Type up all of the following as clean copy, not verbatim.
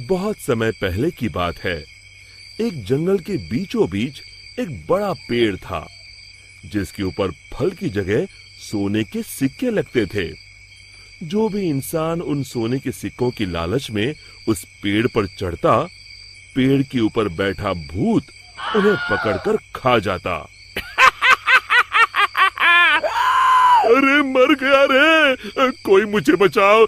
बहुत समय पहले की बात है। एक जंगल के बीचों बीच एक बड़ा पेड़ था, जिसके ऊपर फल की जगह सोने के सिक्के लगते थे। जो भी इंसान उन सोने के सिक्कों की लालच में उस पेड़ पर चढ़ता, पेड़ के ऊपर बैठा भूत उन्हें पकड़कर खा जाता। अरे मर गया रे, कोई मुझे बचाओ।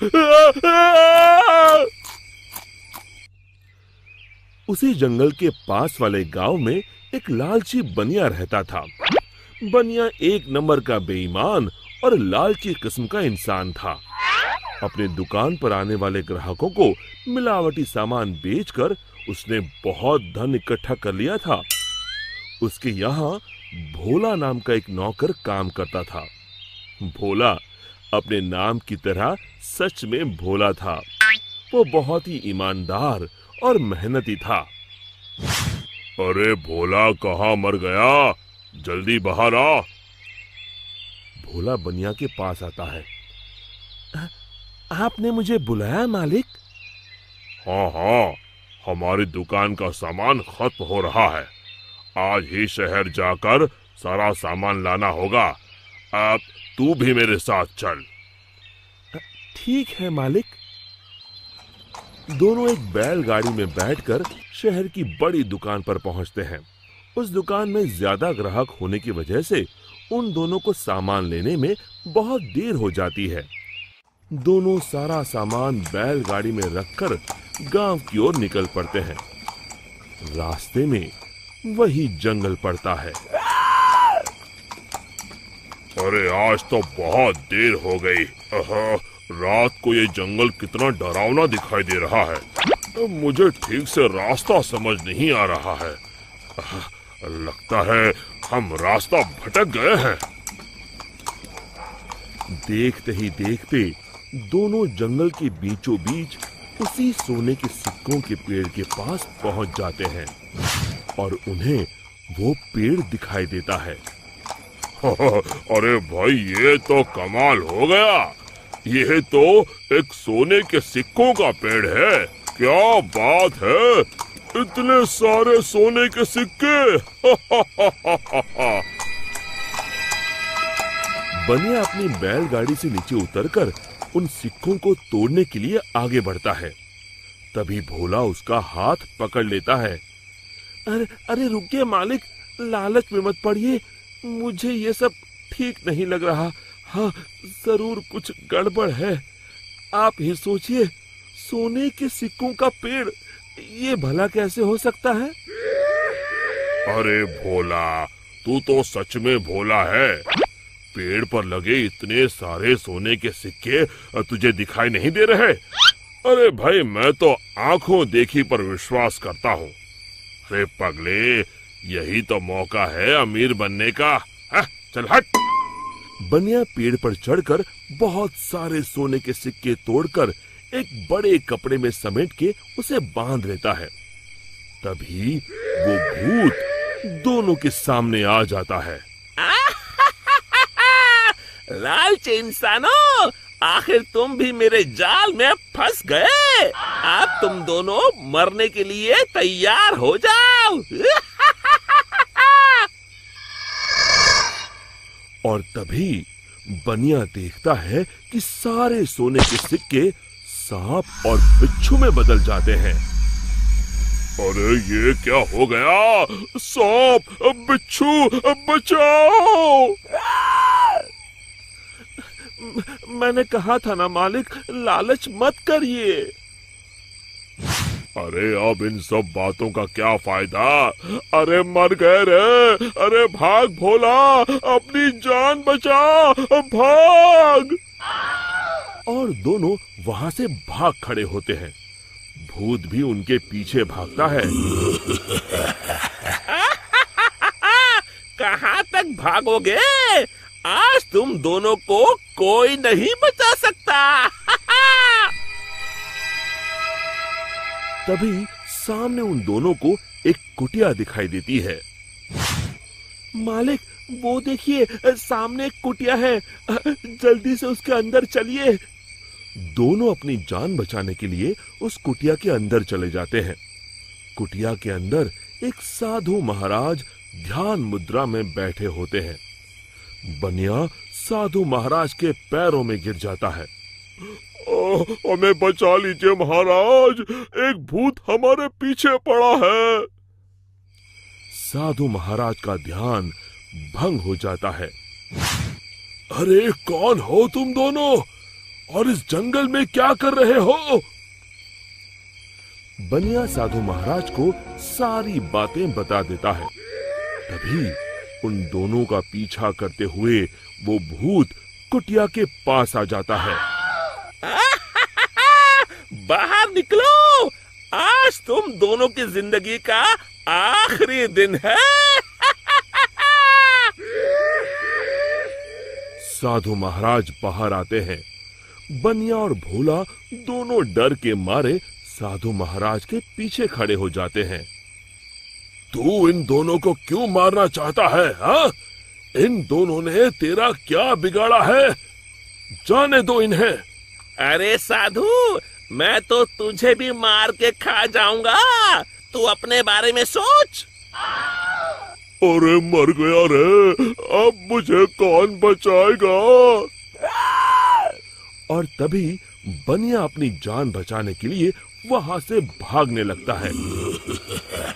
उसी जंगल के पास वाले गांव में एक लालची बनिया रहता था। बनिया एक नंबर का बेईमान और लालची किस्म का इंसान था। अपने दुकान पर आने वाले ग्राहकों को मिलावटी सामान बेचकर उसने बहुत धन इकट्ठा कर लिया था। उसके यहाँ भोला नाम का एक नौकर काम करता था। भोला अपने नाम की तरह सच में भोला था। वो बहुत ही ईमानदार और मेहनती था। अरे भोला कहाँ मर गया, जल्दी बाहर आ। भोला बनिया के पास आता है। आपने मुझे बुलाया मालिक? हाँ, हमारी दुकान का सामान खत्म हो रहा है। आज ही शहर जाकर सारा सामान लाना होगा। अब तू भी मेरे साथ चल। ठीक है मालिक। दोनों एक बैलगाड़ी में बैठकर शहर की बड़ी दुकान पर पहुंचते हैं। उस दुकान में ज्यादा ग्राहक होने की वजह से उन दोनों को सामान लेने में बहुत देर हो जाती है। दोनों सारा सामान बैलगाड़ी में रखकर गांव की ओर निकल पड़ते हैं। रास्ते में वही जंगल पड़ता है। अरे आज तो बहुत देर हो गई। रात को ये जंगल कितना डरावना दिखाई दे रहा है। मुझे ठीक से रास्ता समझ नहीं आ रहा है। लगता है हम रास्ता भटक गए हैं। देखते ही देखते दोनों जंगल के बीचों बीच उसी सोने के सिक्कों के पेड़ के पास पहुंच जाते हैं और उन्हें वो पेड़ दिखाई देता है। अरे भाई, ये तो कमाल हो गया। ये तो एक सोने के सिक्कों का पेड़ है। क्या बात है, इतने सारे सोने के सिक्के। बनिया अपनी बैलगाड़ी से नीचे उतरकर उन सिक्कों को तोड़ने के लिए आगे बढ़ता है। तभी भोला उसका हाथ पकड़ लेता है। अरे रुकिए मालिक, लालच में मत पड़िए। मुझे ये सब ठीक नहीं लग रहा। हाँ, जरूर कुछ गड़बड़ है। आप ही सोचिए, सोने के सिक्कों का पेड़, ये भला कैसे हो सकता है? अरे भोला, तू तो सच में भोला है। पेड़ पर लगे इतने सारे सोने के सिक्के तुझे दिखाई नहीं दे रहे? अरे भाई, मैं तो आंखों देखी पर विश्वास करता हूँ। अरे पगले, यही तो मौका है अमीर बनने का। चल हट। बनिया पेड़ पर चढ़कर बहुत सारे सोने के सिक्के तोड़कर एक बड़े कपड़े में समेट के उसे बांध लेता है। तभी वो भूत दोनों के सामने आ जाता है। लालची इंसानों, आखिर तुम भी मेरे जाल में फंस गए। अब तुम दोनों मरने के लिए तैयार हो जाओ। और तभी बनिया देखता है कि सारे सोने के सिक्के सांप और बिच्छू में बदल जाते हैं। अरे ये क्या हो गया? सांप, बिच्छू, बचाओ! मैंने कहा था ना मालिक, लालच मत करिए। अरे अब इन सब बातों का क्या फायदा? अरे मर गए रे। अरे भाग भोला, अपनी जान बचा, भाग। और दोनों वहां से भाग खड़े होते हैं। भूत भी उनके पीछे भागता है। कहाँ तक भागोगे? आज तुम दोनों को कोई नहीं बचा सकता। तभी सामने उन दोनों को एक कुटिया दिखाई देती है। मालिक, वो देखिए, सामने एक कुटिया है। जल्दी से उसके अंदर चलिए। दोनों अपनी जान बचाने के लिए उस कुटिया के अंदर चले जाते हैं। कुटिया के अंदर एक साधु महाराज ध्यान मुद्रा में बैठे होते हैं। बनिया साधु महाराज के पैरों में गिर जाता है। हमें बचा लीजिए महाराज, एक भूत हमारे पीछे पड़ा है। साधु महाराज का ध्यान भंग हो जाता है। अरे कौन हो तुम दोनों और इस जंगल में क्या कर रहे हो? बनिया साधु महाराज को सारी बातें बता देता है। तभी उन दोनों का पीछा करते हुए वो भूत कुटिया के पास आ जाता है। बाहर निकलो, आज तुम दोनों की जिंदगी का आखिरी दिन है। साधु महाराज बाहर आते हैं। बनिया और भोला दोनों डर के मारे साधु महाराज के पीछे खड़े हो जाते हैं। तू इन दोनों को क्यों मारना चाहता है? हाँ? इन दोनों ने तेरा क्या बिगाड़ा है? जाने दो इन्हें। अरे साधु, मैं तो तुझे भी मार के खा जाऊंगा, तू अपने बारे में सोच। अरे मर गया रे, अब मुझे कौन बचाएगा? और तभी बनिया अपनी जान बचाने के लिए वहां से भागने लगता है।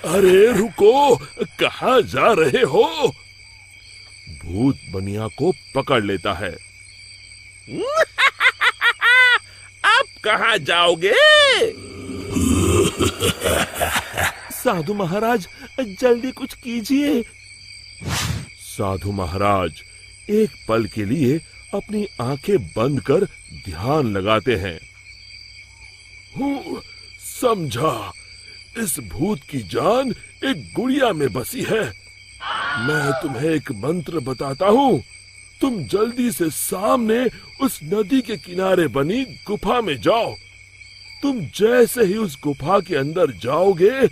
अरे रुको, कहाँ जा रहे हो? भूत बनिया को पकड़ लेता है। अब कहाँ जाओगे? साधु महाराज, जल्दी कुछ कीजिए। साधु महाराज एक पल के लिए अपनी आंखें बंद कर ध्यान लगाते हैं। समझा, इस भूत की जान एक गुड़िया में बसी है। मैं तुम्हें एक मंत्र बताता हूँ, तुम जल्दी से सामने उस नदी के किनारे बनी गुफा में जाओ। तुम जैसे ही उस गुफा के अंदर जाओगे,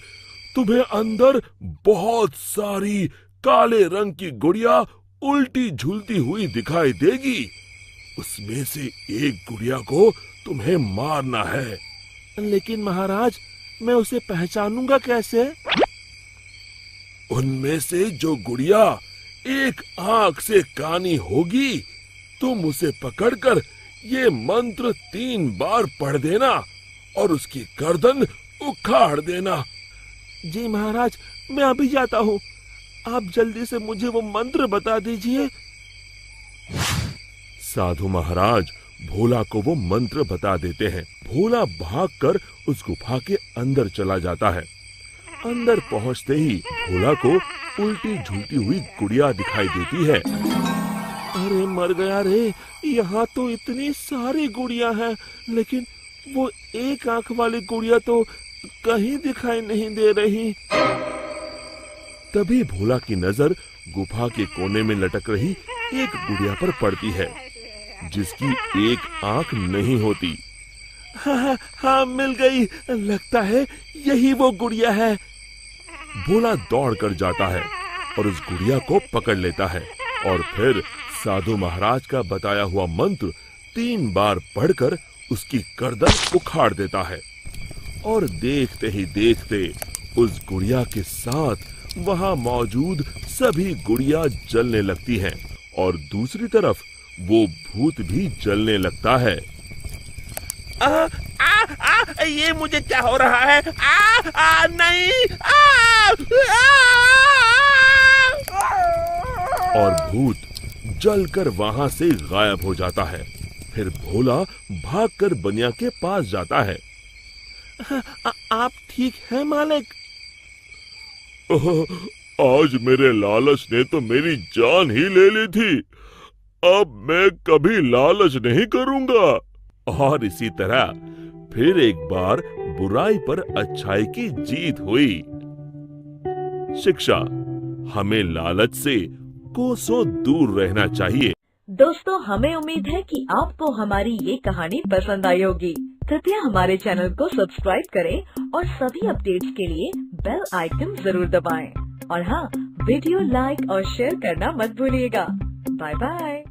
तुम्हें अंदर बहुत सारी काले रंग की गुड़िया उल्टी झूलती हुई दिखाई देगी। उसमें से एक गुड़िया को तुम्हें मारना है। लेकिन महाराज, मैं उसे पहचानूंगा कैसे? उनमें से जो गुड़िया एक आंख से कानी होगी, तुम उसे पकड़कर ये मंत्र 3 बार पढ़ देना और उसकी गर्दन उखाड़ देना। जी महाराज, मैं अभी जाता हूँ, आप जल्दी से मुझे वो मंत्र बता दीजिए। साधु महाराज भोला को वो मंत्र बता देते हैं। भोला भागकर उस गुफा के अंदर चला जाता है। अंदर पहुंचते ही भोला को उल्टी झूलती हुई गुड़िया दिखाई देती है। अरे मर गया रे, यहाँ तो इतनी सारी गुड़िया हैं, लेकिन वो एक आंख वाली गुड़िया तो कहीं दिखाई नहीं दे रही। तभी भोला की नजर गुफा के कोने में लटक रही एक गुड़िया पर पड़ती है, जिसकी एक आंख नहीं होती। हाँ, मिल गई, लगता है यही वो गुड़िया है। भोला दौड़ कर जाता है और उस गुड़िया को पकड़ लेता है और फिर साधु महाराज का बताया हुआ मंत्र 3 बार पढ़कर उसकी गर्दन उखाड़ देता है। और देखते ही देखते उस गुड़िया के साथ वहां मौजूद सभी गुड़िया जलने लगती हैं और दूसरी तरफ वो भूत भी जलने लगता है। ये मुझे क्या हो रहा है? नहीं! और भूत जलकर वहां से गायब हो जाता है। फिर भोला भागकर बनिया के पास जाता है। आप ठीक हैं मालिक? आज मेरे लालच ने तो मेरी जान ही ले ली थी, अब मैं कभी लालच नहीं करूंगा। और इसी तरह फिर एक बार बुराई पर अच्छाई की जीत हुई। शिक्षा, हमें लालच से कोसों दूर रहना चाहिए। दोस्तों, हमें उम्मीद है कि आपको हमारी ये कहानी पसंद आई होगी। कृपया हमारे चैनल को सब्सक्राइब करें और सभी अपडेट्स के लिए बेल आइकन जरूर दबाएं। और हाँ, वीडियो लाइक और शेयर करना मत भूलिएगा। Bye bye.